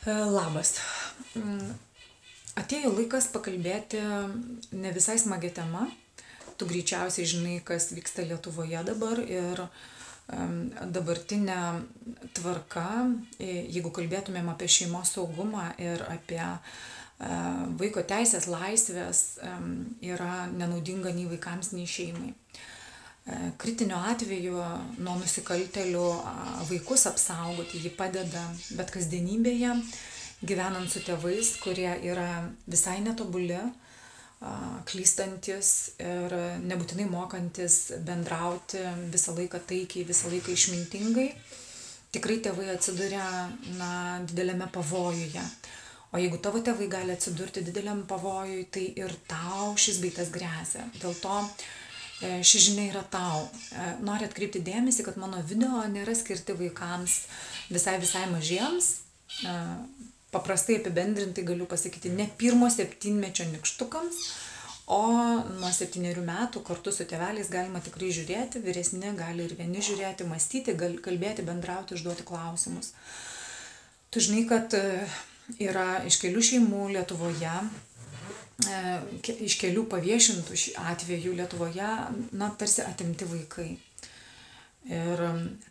Labas. Atėjo laikas pakalbėti ne visai smagia tema. Tu greičiausiai žinai, kas vyksta Lietuvoje dabar ir dabartinė tvarka, jeigu kalbėtumėm apie šeimos saugumą ir apie vaiko teisės, laisvės, yra nenaudinga nei vaikams, nei šeimai. Kritiniu atveju nuo nusikaltelių vaikus apsaugoti jį padeda, bet kasdienybėje, gyvenant su tėvais, kurie yra visai netobuli, klystantis ir nebūtinai mokantis bendrauti visą laiką taikiai, visą laiką išmintingai, tikrai tėvai atsiduria dideliame pavojuje. O jeigu tavo tėvai gali atsidurti dideliam pavojui, tai ir tau šis bei tas gresia. Dėl to ši žinia yra tau. Noriu atkreipti dėmesį, kad mano video nėra skirti vaikams visai mažiems. Paprastai apibendrintai galiu pasakyti ne pirmo 7-mečio nykštukams, o nuo 7 metų kartu su tėveliais galima tikrai žiūrėti, vyresni gali ir vieni žiūrėti, mąstyti, kalbėti, bendrauti, užduoti klausimus. Tu žinai, kad yra iš kelių šeimų Lietuvoje, iš kelių paviešintų atvejų Lietuvoje, tarsi atimti vaikai. Ir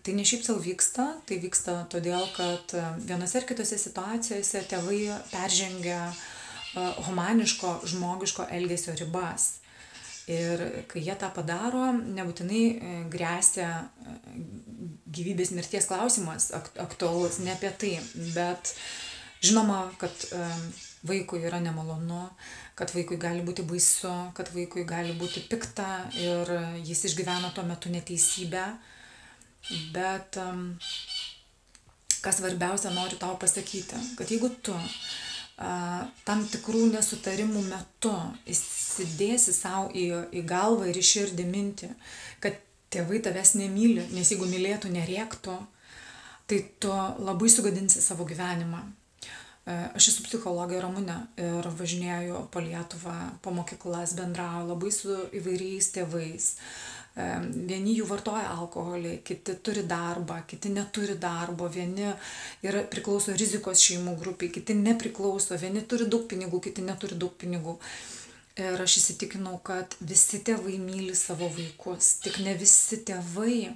tai ne šiaip savo vyksta, tai vyksta todėl, kad vienose ar kitose situacijose tėvai peržengia humaniško, žmogiško elgesio ribas. Ir kai jie tą padaro, nebūtinai gresia gyvybės mirties klausimas aktualus, ne apie tai, bet žinoma, kad vaikui yra nemalonu, kad vaikui gali būti baisu, kad vaikui gali būti pikta ir jis išgyvena tuo metu neteisybę. Bet kas svarbiausia, noriu tau pasakyti, kad jeigu tu tam tikrų nesutarimų metu įsidėsi savo į galvą ir į širdį mintį, kad tėvai tavęs nemyli, nes jeigu mylėtų, nerėktų, tai tu labai sugadinsi savo gyvenimą. Aš esu psichologė Ramunė ir važinėju po Lietuvą, po mokyklas, bendrauju labai su įvairiais tėvais. Vieni jų vartoja alkoholį, kiti turi darbą, kiti neturi darbo, vieni priklauso rizikos šeimų grupiai, kiti nepriklauso, vieni turi daug pinigų, kiti neturi daug pinigų. Ir aš įsitikinau, kad visi tėvai myli savo vaikus, tik ne visi tėvai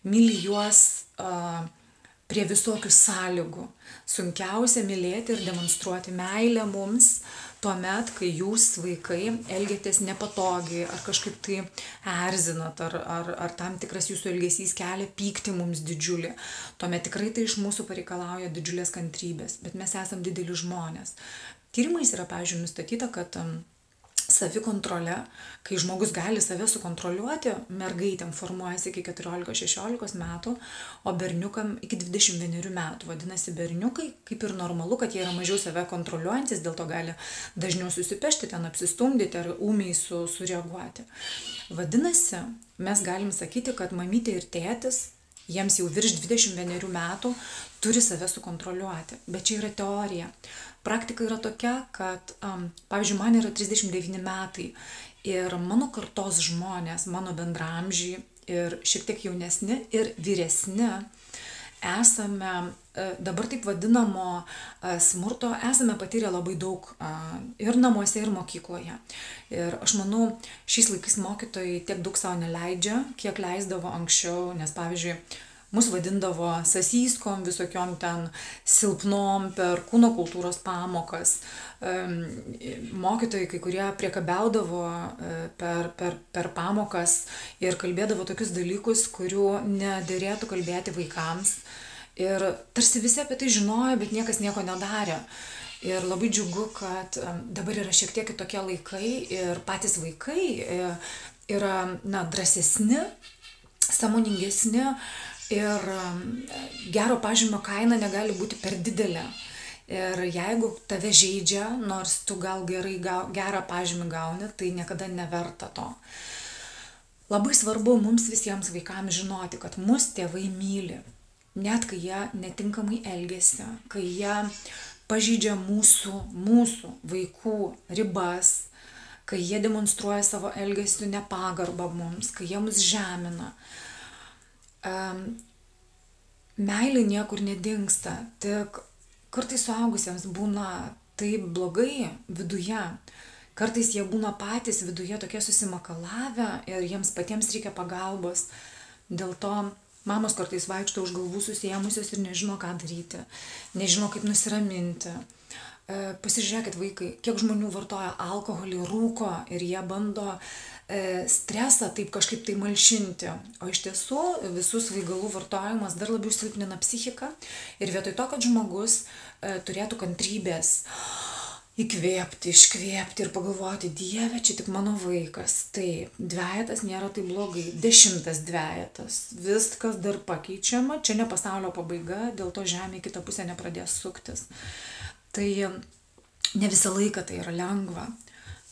myli juos prie visokių sąlygų. Sunkiausia mylėti ir demonstruoti meilę mums tuomet, kai jūs vaikai elgiatės nepatogiai ar kažkaip tai erzinat, ar tam tikras jūsų elgesys kelia pyktį mums didžiulį. Tuomet tikrai tai iš mūsų pareikalauja didžiulės kantrybės, bet mes esam dideli žmonės. Tyrimais yra, pavyzdžiui, nustatyta, kad savikontrolė, kai žmogus gali save sukontroliuoti, mergaitėm formuojasi iki 14-16 metų, o berniukam iki 21 metų. Vadinasi, berniukai, kaip ir normalu, kad jie yra mažiau save kontroliuojantis, dėl to gali dažniau susipešti, ten apsistumdyti ar ūmiai sureaguoti. Vadinasi, mes galim sakyti, kad mamytė ir tėtis, jiems jau virš 21 metų, turi save sukontroliuoti. Bet čia yra teorija. Praktika yra tokia, kad, pavyzdžiui, man yra 39 metai ir mano kartos žmonės, mano bendramžiai ir šiek tiek jaunesni ir vyresni, esame dabar taip vadinamo smurto, esame patyrę labai daug ir namuose, ir mokykloje. Ir aš manau, šiais laikais mokytojai tiek daug savo neleidžia, kiek leisdavo anksčiau, nes, pavyzdžiui, mus vadindavo sasyskom, visokiom ten silpnom per kūno kultūros pamokas. Mokytojai kai kurie priekabiaudavo per pamokas ir kalbėdavo tokius dalykus, kurių nederėtų kalbėti vaikams. Ir tarsi visi apie tai žinojo, bet niekas nieko nedarė. Ir labai džiugu, kad dabar yra šiek tiek kitokie laikai ir patys vaikai yra drąsesni, sąmoningesni. Ir gero pažymio kaina negali būti per didelė. Ir jeigu tave žeidžia, nors tu gal gerą pažymį gauni, tai niekada neverta to. Labai svarbu mums visiems vaikams žinoti, kad mus tėvai myli. Net kai jie netinkamai elgiasi, kai jie pažeidžia mūsų vaikų ribas, kai jie demonstruoja savo elgesiu nepagarbą mums, kai jie mus žemina. Meilė niekur nedingsta, tik kartais suaugusiems būna taip blogai viduje, kartais jie būna patys viduje tokie susimakalavę ir jiems patiems reikia pagalbos. Dėl to mamos kartais vaikšto už galvų susiėmusios ir nežino, ką daryti, nežino, kaip nusiraminti. Pasižiūrėkit, vaikai, kiek žmonių vartoja alkoholį, rūko ir jie bando stresą taip kažkaip tai malšinti. O iš tiesų visų svaigalų vartojimas dar labiau silpnina psichiką ir vietoj to, kad žmogus turėtų kantrybės įkvėpti, iškvėpti ir pagalvoti, Dieve, čia tik mano vaikas. Taip, dvejetas nėra taip blogai, 10 dvejetas, viskas dar pakeičiama, čia ne pasaulio pabaiga, dėl to žemė į kitą pusę nepradės suktis. Tai ne visą laiką tai yra lengva.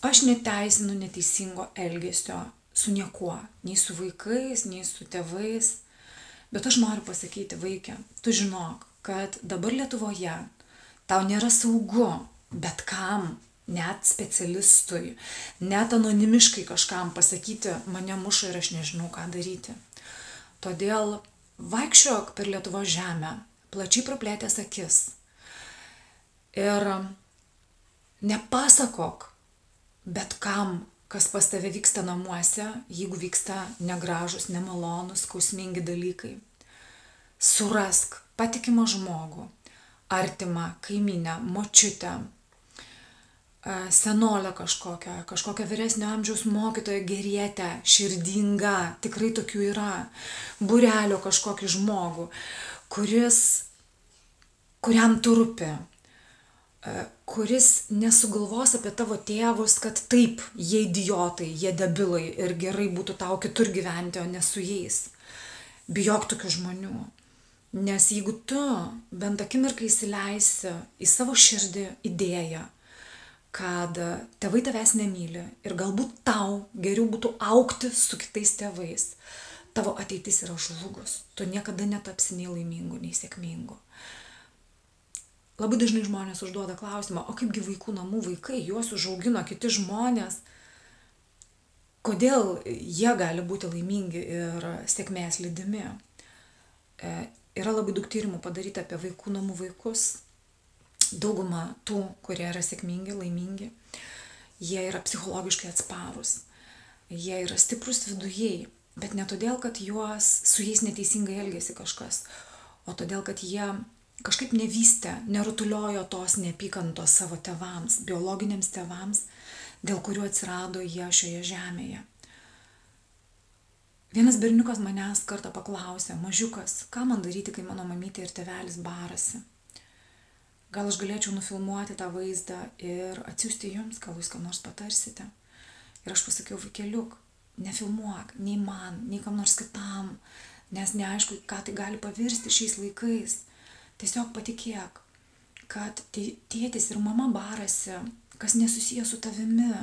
Aš neteisinu neteisingo elgesio su niekuo, nei su vaikais, nei su tėvais, bet aš noriu pasakyti, vaikė, tu žinok, kad dabar Lietuvoje tau nėra saugu, bet kam, net specialistui, net anonimiškai kažkam pasakyti, mane muša ir aš nežinau, ką daryti. Todėl vaikščiok per Lietuvos žemę, plačiai praplėtęs akis ir nepasakok bet kam, kas pas tave vyksta namuose, jeigu vyksta negražus, nemalonus, skausmingi dalykai. Surask patikimą žmogų, artimą, kaimynę, močiutę, senolę kažkokią vyresnio amžiaus mokytoją, gerietę, širdingą, tikrai tokių yra, būrelio kažkokį žmogų, kuriam tu rūpi, kuris nesugalvos apie tavo tėvus, kad taip, jie idiotai, jie debilai ir gerai būtų tau kitur gyventi, o ne su jais. Bijok tokių žmonių. Nes jeigu tu bent akimirką įsileisi į savo širdį idėją, kad tėvai tavęs nemyli ir galbūt tau geriau būtų augti su kitais tėvais, tavo ateitis yra žlugus. Tu niekada netapsi nei laimingu, nei sėkmingu. Labai dažnai žmonės užduoda klausimą, o kaipgi vaikų namų vaikai, juos užaugino kiti žmonės, kodėl jie gali būti laimingi ir sėkmės lydimi. Yra labai daug tyrimų padaryta apie vaikų namų vaikus. Dauguma tų, kurie yra sėkmingi, laimingi, jie yra psichologiškai atsparūs. Jie yra stiprus vidujai, bet ne todėl, kad su jais neteisingai elgėsi kažkas, o todėl, kad jie kažkaip nevystė, nerutuliojo tos neapykantos savo tėvams, biologiniams tėvams, dėl kurių atsirado jie šioje žemėje. Vienas berniukas manęs kartą paklausė, mažiukas, ką man daryti, kai mano mamytė ir tėvelis barasi? Gal aš galėčiau nufilmuoti tą vaizdą ir atsiųsti jums, gal jūs ką nors patarsite. Ir aš pasakiau, vaikeliuk, nefilmuok, nei man, nei kam nors kitam, nes neaišku, ką tai gali pavirsti šiais laikais. Tiesiog patikėk, kad tėtis ir mama barasi, kas nesusiję su tavimi,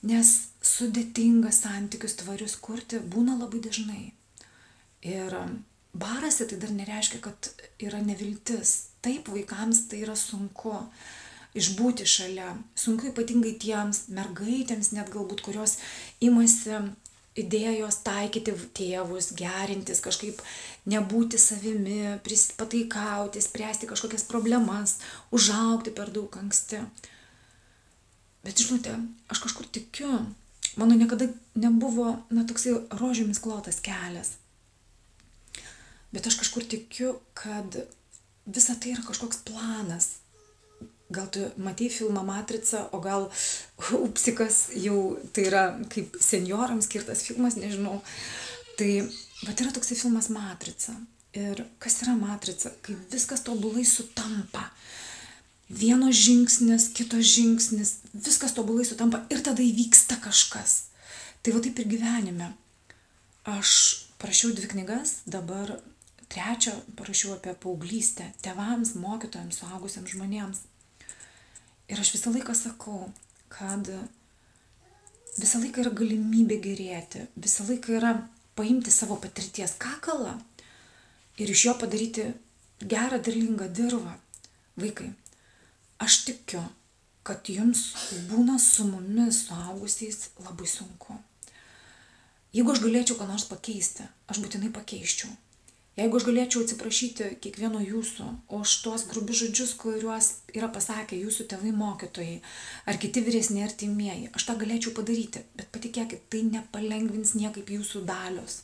nes sudėtingas santykius tvarius kurti būna labai dažnai. Ir barasi tai dar nereiškia, kad yra neviltis. Taip, vaikams tai yra sunku išbūti šalia. Sunku ypatingai tiems mergaitėms, net galbūt, kurios imasi idėjos taikyti tėvus, gerintis, kažkaip nebūti savimi, pataikauti, spręsti kažkokias problemas, užaugti per daug anksti. Bet žinote, aš kažkur tikiu, mano niekada nebuvo toksai rožėmis klotas kelias. Bet aš kažkur tikiu, kad visa tai yra kažkoks planas. Gal tu matei filmą Matrica, o gal Upsikas jau tai yra kaip senjorams skirtas filmas, nežinau. Tai yra toksai filmas Matrica. Ir kas yra Matrica? Kai viskas tobulai sutampa. Vienos žingsnis, kitos žingsnis, viskas tobulai sutampa ir tada įvyksta kažkas. Tai taip ir gyvenime. Aš parašiau 2 knygas, dabar 3 parašiau apie paauglystę, tėvams, mokytojams, suaugusiems žmonėms. Ir aš visą laiką sakau, kad visą laiką yra galimybė gerėti, visą laiką yra paimti savo patirties kakalą ir iš jo padaryti gerą, derlingą dirvą. Vaikai, aš tikiu, kad jums būna su mumis, suaugusiais, labai sunku. Jeigu aš galėčiau ką nors pakeisti, aš būtinai pakeiščiau. Jeigu aš galėčiau atsiprašyti kiekvieno jūsų už tuos grubius žodžius, kuriuos yra pasakę jūsų tėvai mokytojai, ar kiti vyresni artimieji, aš tą galėčiau padaryti, bet patikėkit, tai nepalengvins niekaip jūsų dalios.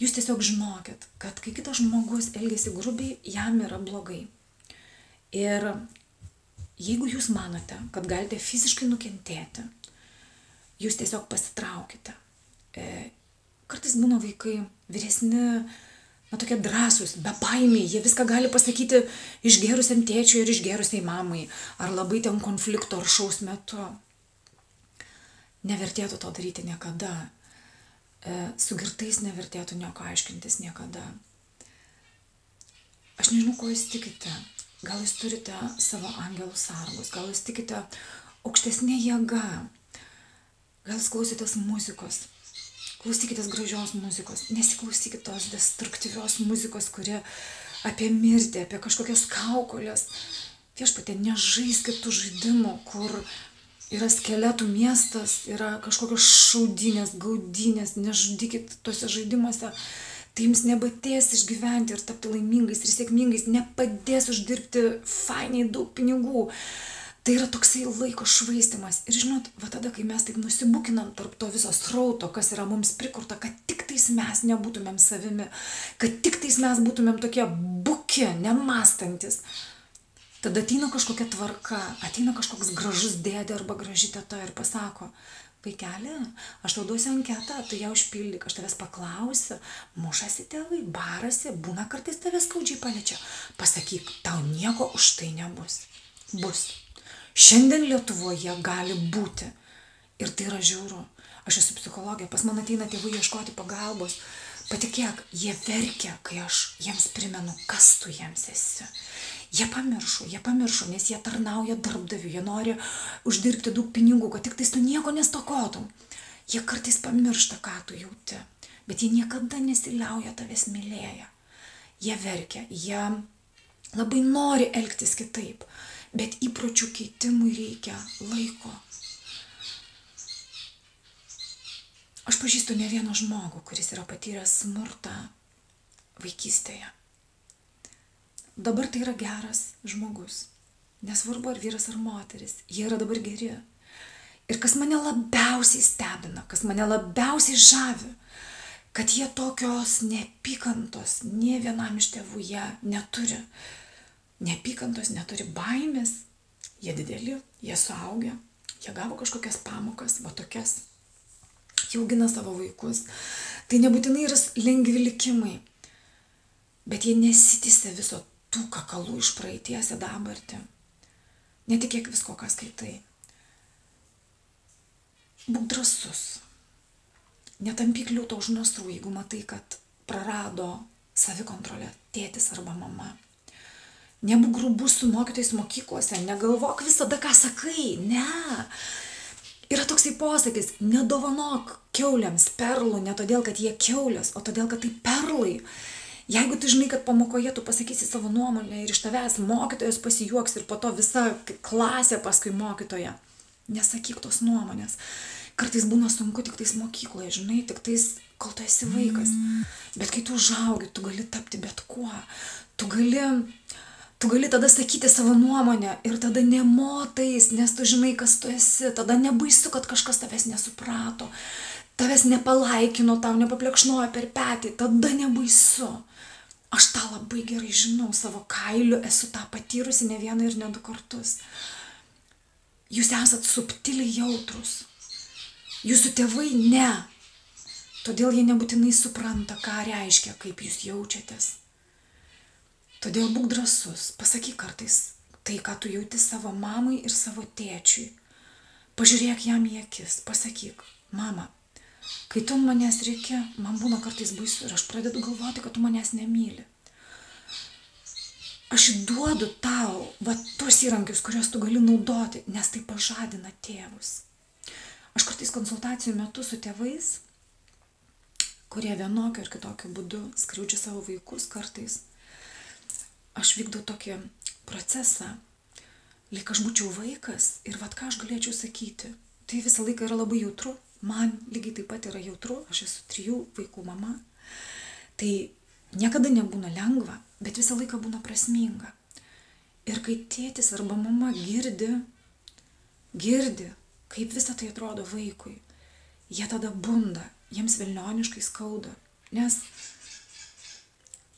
Jūs tiesiog žinokit, kad kai kitas žmogus elgiasi grubiai, jam yra blogai. Ir jeigu jūs manote, kad galite fiziškai nukentėti, jūs tiesiog pasitraukite. Kartais būna vaikai vyresni, tokie drąsūs, bebaimiai, jie viską gali pasakyti išgėrusiam tėčiui ir išgėrusiai mamai, ar labai ten konflikto ar šaus metu. Nevertėtų to daryti niekada. Su girtais nevertėtų nieko aiškintis niekada. Aš nežinau, ko jūs tikite. Gal jūs turite savo angelų sargus, gal jūs tikite aukštesnė jėga, gal jūs klausotės muzikos. Klausykitės gražios muzikos, nesiklausykit tos destruktyvios muzikos, kuri apie mirtį, apie kažkokias kaukolės. Viešpatie, nežaiskit tų žaidimų, kur yra skeletų miestas, yra kažkokios šaudynės, gaudynės, nežudykit tuose žaidimuose. Tai jums nepadės išgyventi ir tapti laimingais ir sėkmingais, nepadės uždirbti fainiai daug pinigų. Tai yra toksai laiko švaistymas. Ir žinot, va tada, kai mes taip nusibukinam tarp to viso srauto, kas yra mums prikurta, kad tik tais mes nebūtumėm savimi, kad tik tais mes būtumėm tokie buki, nemastantis. Tada ateina kažkokia tvarka, ateina kažkoks gražus dėdė arba graži teta ir pasako, vaikeli, aš tau duosiu anketą, tu ją užpildyk, aš tavęs paklausiu, mušasi tėvai, barasi, būna kartais tavęs skaudžiai paliečia. Pasakyk, tau nieko už tai nebus. Bus. Šiandien Lietuvoje gali būti. Ir tai yra žiauru. Aš esu psichologė, pas man ateina tėvai ieškoti pagalbos. Patikėk, jie verkia, kai aš jiems primenu, kas tu jiems esi. Jie pamiršo, nes jie tarnauja darbdaviui, jie nori uždirbti daug pinigų, kad tik tais tu nieko nestokotum. Jie kartais pamiršta, ką tu jauti, bet jie niekada nesiliauja tavęs mylėję. Jie verkia, jie labai nori elgtis kitaip. Bet įpročių keitimui reikia laiko. Aš pažįstu ne vieną žmogų, kuris yra patyręs smurtą vaikystėje. Dabar tai yra geras žmogus. Nesvarbu, ar vyras ar moteris. Jie yra dabar geri. Ir kas mane labiausiai stebina, kas mane labiausiai žavi, kad jie tokios neapykantos nė vienam iš tėvų jie neturi. Neapykantos, neturi baimės, jie dideli, jie suaugę, jie gavo kažkokias pamokas, va tokias, jie augina savo vaikus. Tai nebūtinai yra lengvi likimai, bet jie nesitįsia viso tų kakalų iš praeities į dabartį. Netikėk visko, ką skaitai. Būk drąsus. Netampyk liūto už nasrų, jeigu matai, kad prarado savikontrolę tėtis arba mama. Nebūk grubus su mokytojais mokyklose, negalvok visada, ką sakai, ne. Yra toksai posakis, nedovanok kiaulėms perlų, ne todėl, kad jie kiaulės, o todėl, kad tai perlai. Jeigu tu žinai, kad pamokoje tu pasakysi savo nuomonę ir iš tavęs mokytojas pasijuoks ir po to visa klasė paskui mokytoja, nesakyk tos nuomonės. Kartais būna sunku tik tais mokykloje, žinai, tik tais, kol tu esi vaikas. Bet kai tu užaugi, tu gali tapti bet kuo. Tu gali tada sakyti savo nuomonę ir tada nemotais, nes tu žinai, kas tu esi. Tada nebaisu, kad kažkas tavęs nesuprato, tavęs nepalaikino, tau nepaplekšnojo per petį. Tada nebaisu. Aš tą labai gerai žinau, savo kailiu esu tą patyrusi ne vieną ir ne du kartus. Jūs esat subtiliai jautrus. Jūsų tėvai ne. Todėl jie nebūtinai supranta, ką reiškia, kaip jūs jaučiatės. Todėl būk drąsus, pasakyk kartais tai, ką tu jauti savo mamai ir savo tėčiui. Pažiūrėk jam į akis, pasakyk, mama, kai tu manęs reikia, man būna kartais baisu ir aš pradedu galvoti, kad tu manęs nemyli. Aš duodu tau tuos įrankius, kuriuos tu gali naudoti, nes tai pažadina tėvus. Aš kartais konsultacijų metu su tėvais, kurie vienokiu ir kitokiu būdu skriaudžia savo vaikus kartais, aš vykdau tokį procesą, lyg aš būčiau vaikas ir ką aš galėčiau sakyti. Tai visą laiką yra labai jautru, man lygiai taip pat yra jautru, aš esu 3 vaikų mama. Tai niekada nebūna lengva, bet visą laiką būna prasminga. Ir kai tėtis arba mama girdi, kaip visą tai atrodo vaikui, jie tada bunda, jiems velnioniškai skauda. Nes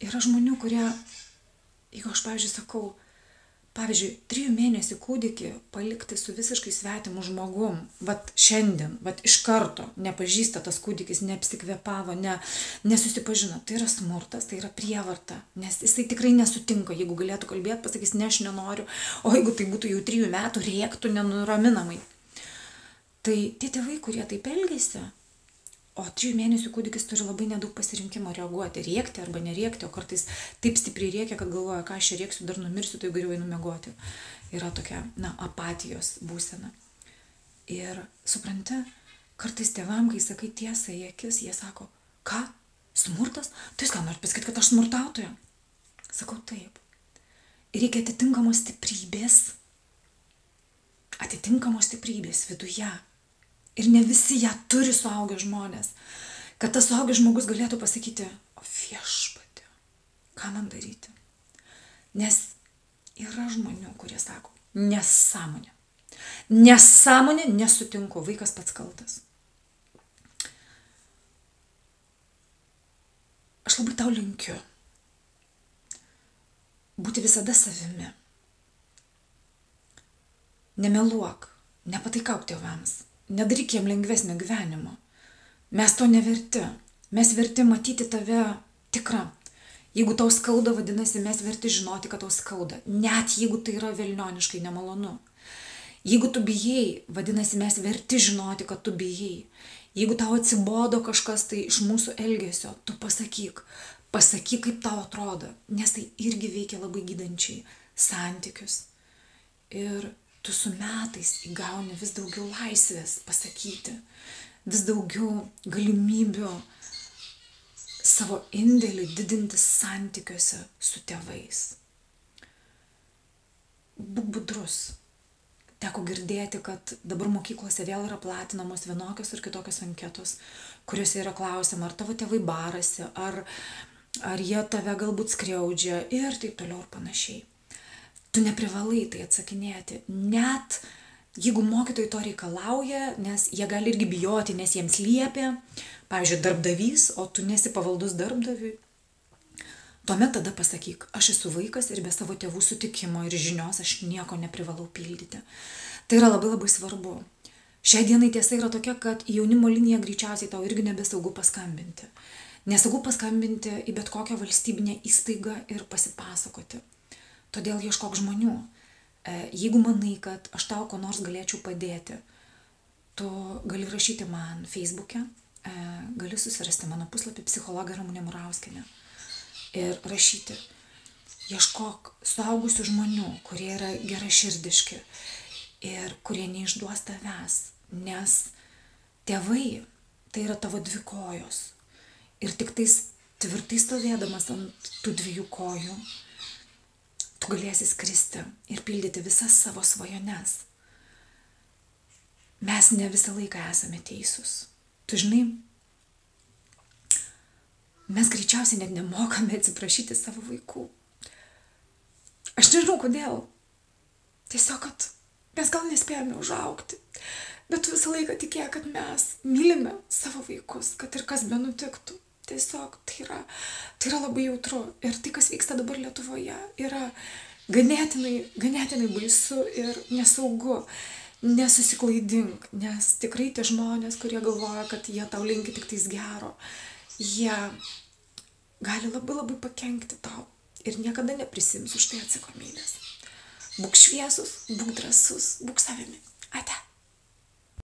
yra žmonių, kurie, jeigu aš, pavyzdžiui, sakau, 3 mėnesių kūdikį palikti su visiškai svetimu žmogum, vat šiandien, vat iš karto nepažįsta tas kūdikis, neapsikvėpavo, nesusipažino, tai yra smurtas, tai yra prievarta, nes jisai tikrai nesutinka, jeigu galėtų kalbėti, pasakys, ne, aš nenoriu, o jeigu tai būtų jau 3 metų, rėktų nenuraminamai. Tai tie tėvai, kurie taip elgiasi, o 3 mėnesių kūdikis turi labai nedaug pasirinkimo reaguoti, rėkti arba nerėkti, o kartais taip stipriai rėkia, kad galvoja, ką aš čia rėksiu, dar numirsiu, tai geriau einu miegoti. Yra tokia, apatijos būsena. Ir supranti, kartais tėvam, kai sakai tiesą į akis, jie sako, ką? Smurtas? Tai jūs ką norit pasakyti, kad aš smurtautoja? Sakau, taip. Ir reikia atitinkamos stiprybės viduje. Ir ne visi ją turi suaugę žmonės. Kad tas suaugęs žmogus galėtų pasakyti, o viešpatie, ką man daryti? Nes yra žmonių, kurie sako, nesąmonė. Nesąmonė, nesutinku, vaikas pats kaltas. Aš labai tau linkiu būti visada savimi. Nemeluok, nepataikauk tėvams. Nedaryk jiem lengvesnio gyvenimo. Mes to neverti. Mes verti matyti tave tikrą. Jeigu tau skauda, vadinasi, mes verti žinoti, kad tau skauda. Net jeigu tai yra velnioniškai nemalonu. Jeigu tu bijai, vadinasi, mes verti žinoti, kad tu bijai. Jeigu tau atsibodo kažkas tai iš mūsų elgesio, tu pasakyk. Pasakyk, kaip tau atrodo. Nes tai irgi veikia labai gydančiai santykius. Ir tu su metais įgauni vis daugiau laisvės pasakyti, vis daugiau galimybių savo indėlį didinti santykiuose su tėvais. Būk budrus. Teko girdėti, kad dabar mokyklose vėl yra platinamos vienokios ir kitokios anketos, kuriuose yra klausiama, ar tavo tėvai barasi, ar jie tave galbūt skriaudžia ir taip toliau ir panašiai. Tu neprivalai tai atsakinėti, net jeigu mokytojai to reikalauja, nes jie gali irgi bijoti, nes jiems liepia, pavyzdžiui, darbdavys, o tu nesi pavaldus darbdaviui. Tuomet tada pasakyk, aš esu vaikas ir be savo tėvų sutikimo ir žinios aš nieko neprivalau pildyti. Tai yra labai labai svarbu. Šiai dienai tiesa yra tokia, kad į jaunimo liniją greičiausiai tau irgi nebesaugu paskambinti. Nesaugu paskambinti į bet kokią valstybinę įstaigą ir pasipasakoti. Todėl ieškok žmonių. Jeigu manai, kad aš tau ko nors galėčiau padėti, tu gali rašyti man Facebook'e, gali susirasti mano puslapį psichologė Ramunė Murauskienė ir rašyti. Ieškok suaugusių žmonių, kurie yra geraširdiški ir kurie neišduos tavęs, nes tėvai tai yra tavo 2 kojos. Ir tik tais tvirtai stovėdamas ant tų 2 kojų, tu galėsi skristi ir pildyti visas savo svajones. Mes ne visą laiką esame teisūs. Tu žinai, mes greičiausiai net nemokame atsiprašyti savo vaikų. Aš nežinau kodėl. Tiesiog, kad mes gal nespėjome užaugti, bet tu visą laiką tikėjai, kad mes mylime savo vaikus, kad ir kas benutiktų. Tiesiog tai yra labai jautru. Ir tai, kas vyksta dabar Lietuvoje, yra ganėtinai baisu ir nesaugu. Nesusiklaidink, nes tikrai tie žmonės, kurie galvoja, kad jie tau linki tik tais gero, jie gali labai labai pakenkti tau ir niekada neprisims už tai atsakomybės. Būk šviesus, būk drąsus, būk savimi.